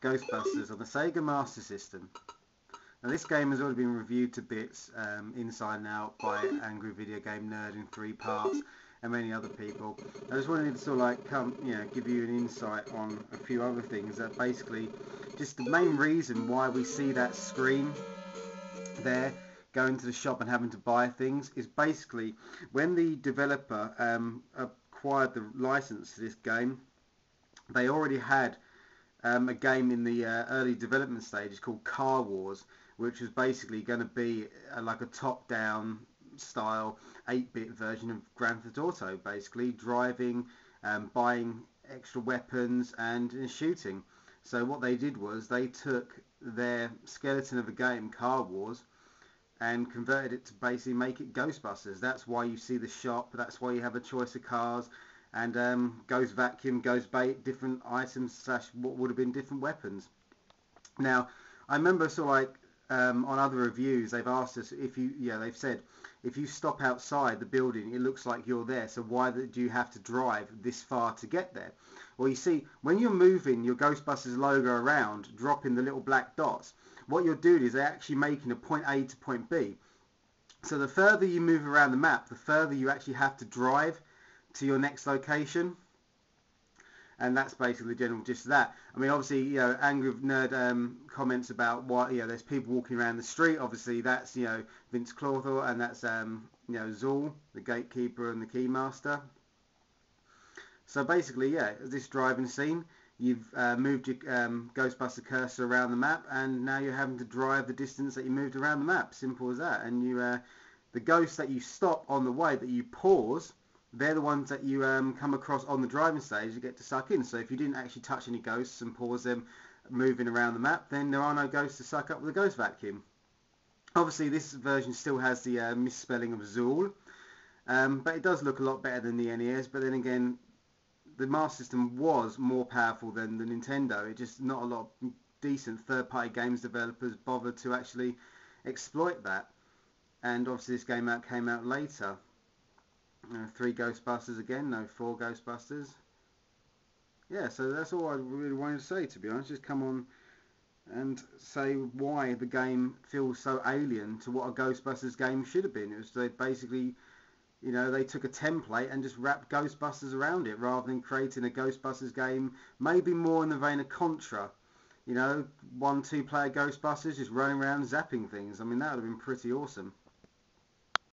Ghostbusters on the Sega Master System. Now this game has already been reviewed to bits inside and out by Angry Video Game Nerd in 3 parts and many other people. I just wanted to sort of like give you an insight on a few other things that basically just the main reason why we see that screen there going to the shop and having to buy things is basically when the developer acquired the license to this game, they already had a game in the early development stages called Car Wars, which was basically going to be like a top-down style 8-bit version of Grand Theft Auto, basically driving, buying extra weapons and shooting. So what they did was they took their skeleton of a game, Car Wars, and converted it to basically make it Ghostbusters. That's why you see the shop, that's why you have a choice of cars, and Ghost Vacuum, Ghost Bait, different items slash what would have been different weapons. Now, I remember sort of like on other reviews, they've asked us if they've said, if you stop outside the building, it looks like you're there, so why do you have to drive this far to get there? Well, you see, when you're moving your Ghostbusters logo around, dropping the little black dots, what you're doing is they're actually making a point A to point B. So the further you move around the map, the further you actually have to drive to your next location. And that's basically the general gist of that. I mean, obviously, Angry Nerd comments about why, there's people walking around the street. Obviously, that's, Vince Clortho, and that's, Zool, the gatekeeper and the keymaster. So basically, this driving scene, you've moved your Ghostbuster cursor around the map, and now you're having to drive the distance that you moved around the map. Simple as that. And the ghosts that you stop on the way, that you pause, they're the ones that you come across on the driving stage you get to suck in. So if you didn't actually touch any ghosts and pause them moving around the map, then there are no ghosts to suck up with a ghost vacuum. Obviously this version still has the misspelling of Zool, but it does look a lot better than the NES. But then again, the Master System was more powerful than the Nintendo. It just not a lot of decent third-party games developers bothered to actually exploit that. And obviously this game came out later. 3 Ghostbusters again, no 4 Ghostbusters. Yeah, so that's all I really wanted to say, to be honest. Just come on and say why the game feels so alien to what a Ghostbusters game should have been. It was they basically, they took a template and just wrapped Ghostbusters around it rather than creating a Ghostbusters game maybe more in the vein of Contra. 1-2 player Ghostbusters just running around zapping things. I mean, that would have been pretty awesome.